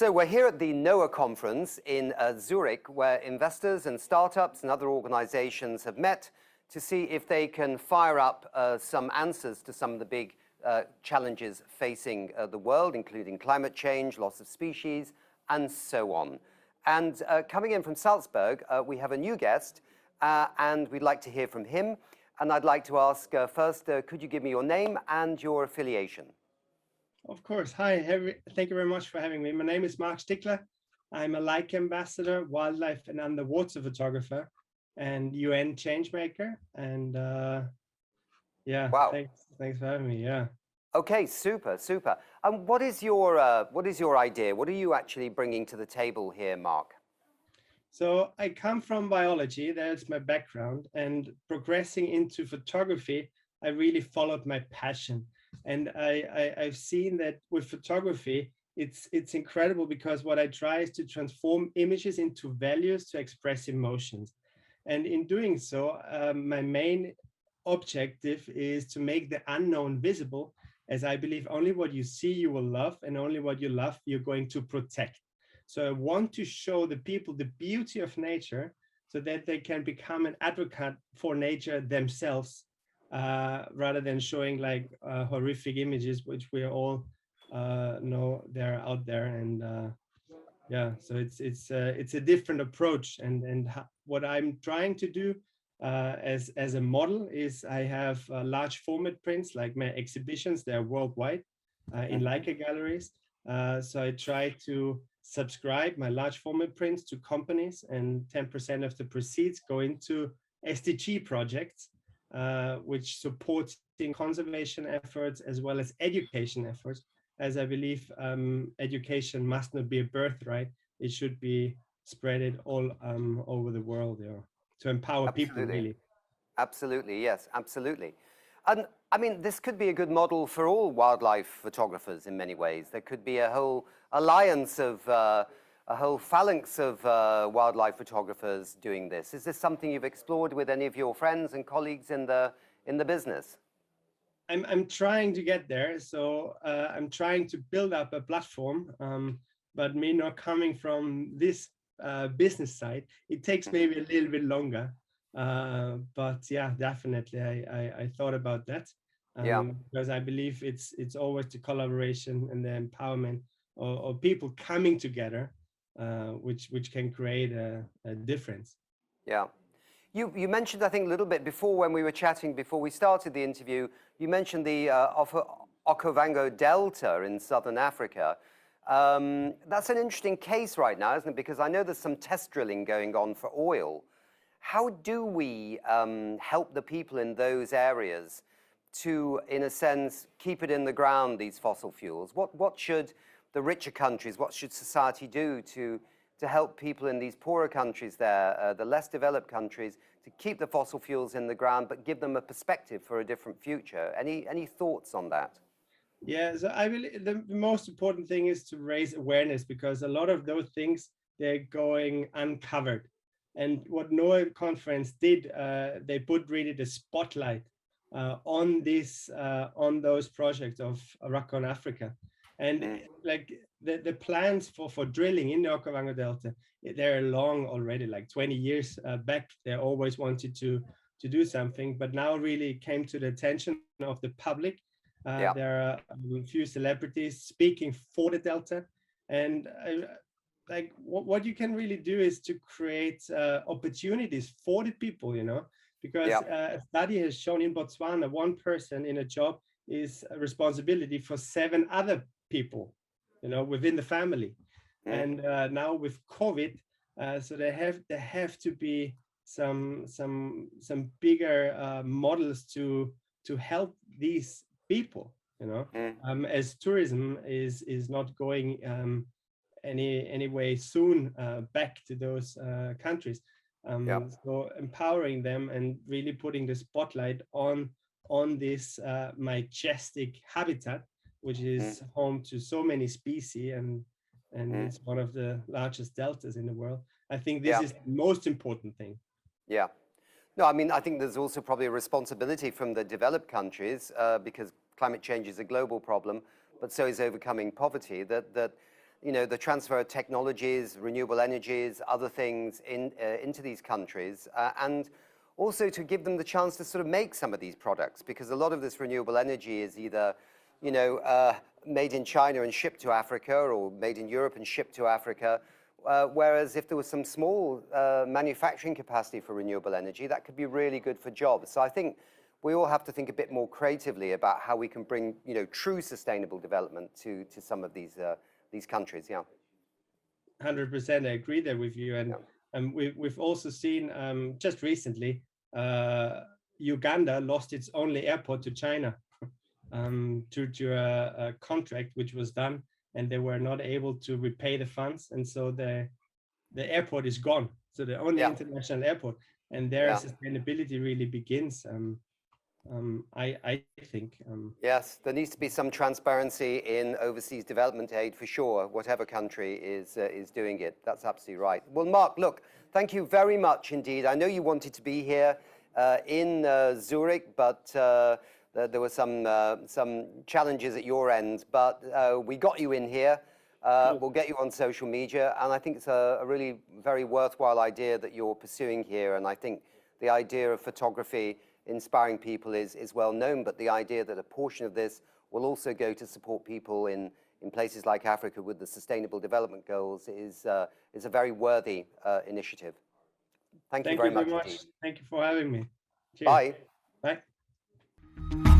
So we're here at the NOAA conference in Zurich, where investors and startups and other organizations have met to see if they can fire up some answers to some of the big challenges facing the world, including climate change, loss of species, and so on. And coming in from Salzburg, we have a new guest, and we'd like to hear from him. And I'd like to ask first, could you give me your name and your affiliation? Of course. Hi, thank you very much for having me. My name is Marc Stickler. I'm a Like ambassador, wildlife and underwater photographer, and UN changemaker. And yeah, wow. Thanks for having me. Yeah. Okay, super, super. And what is your idea? What are you actually bringing to the table here, Marc? So I come from biology. That's my background, and progressing into photography, I really followed my passion. And I've seen that with photography, it's incredible because what I try is to transform images into values to express emotions. And in doing so, my main objective is to make the unknown visible, as I believe only what you see you will love, and only what you love you're going to protect. So I want to show the people the beauty of nature so that they can become an advocate for nature themselves, rather than showing like horrific images, which we all know they're out there. And yeah, so it's a different approach. And what I'm trying to do as a model is I have large format prints, like my exhibitions. They're worldwide in Leica galleries. So I try to subscribe my large format prints to companies, and 10% of the proceeds go into SDG projects, which supports conservation efforts as well as education efforts, as I believe education must not be a birthright. It should be spread all over the world, to empower people, really. Absolutely, yes, absolutely. And I mean, this could be a good model for all wildlife photographers in many ways. There could be a whole alliance of, a whole phalanx of wildlife photographers doing this. Is this something you've explored with any of your friends and colleagues in the business? I'm trying to get there. So I'm trying to build up a platform, but me not coming from this business side, it takes maybe a little bit longer. But yeah, definitely, I thought about that, because I believe it's always the collaboration and the empowerment of people coming together, which can create a difference. Yeah. You mentioned, I think, a little bit before when we were chatting, before we started the interview, you mentioned the Okavango Delta in southern Africa. That's an interesting case right now, isn't it? Because I know there's some test drilling going on for oil. How do we help the people in those areas to, in a sense, keep it in the ground, these fossil fuels? What should the richer countries, what should society do to help people in these poorer countries there, the less developed countries, to keep the fossil fuels in the ground, but give them a perspective for a different future? Any thoughts on that? Yeah, so I believe the most important thing is to raise awareness, because a lot of those things, they're going uncovered. And what NOAA conference did, they put really the spotlight on those projects of Morocco Africa. And like the plans for drilling in the Okavango Delta, they're long already, like 20 years back. They always wanted to do something, but now really came to the attention of the public. There are a few celebrities speaking for the Delta, and like what you can really do is to create opportunities for the people, because a study has shown in Botswana, one person in a job is a responsibility for 7 other people, within the family. And now with COVID, so there have to be some bigger models to help these people, as tourism is not going any way soon back to those countries. So empowering them and really putting the spotlight on this majestic habitat, which is home to so many species, and it's one of the largest deltas in the world. I think this is the most important thing. Yeah. No, I mean, I think there's also probably a responsibility from the developed countries, because climate change is a global problem, but so is overcoming poverty, that you know, the transfer of technologies, renewable energies, other things into these countries, and also to give them the chance to sort of make some of these products, because a lot of this renewable energy is either, you know, made in China and shipped to Africa, or made in Europe and shipped to Africa. Whereas if there was some small manufacturing capacity for renewable energy, that could be really good for jobs. So I think we all have to think a bit more creatively about how we can bring, you know, true sustainable development to some of these countries. Yeah. 100%, I agree there with you. And we've also seen just recently, Uganda lost its only airport to China to a contract which was done, and they were not able to repay the funds, and so the airport is gone. So the only international airport, and their sustainability really begins. I think. Yes, there needs to be some transparency in overseas development aid for sure, whatever country is doing it. That's absolutely right. Well, Marc, look, thank you very much indeed. I know you wanted to be here in Zurich, but there were some challenges at your end, but we got you in here. We'll get you on social media, and I think it's a really very worthwhile idea that you're pursuing here. And I think the idea of photography inspiring people is well known, but the idea that a portion of this will also go to support people in places like Africa with the Sustainable Development Goals is a very worthy initiative. Thank you very much indeed. Thank you for having me. Cheers. Bye. Bye.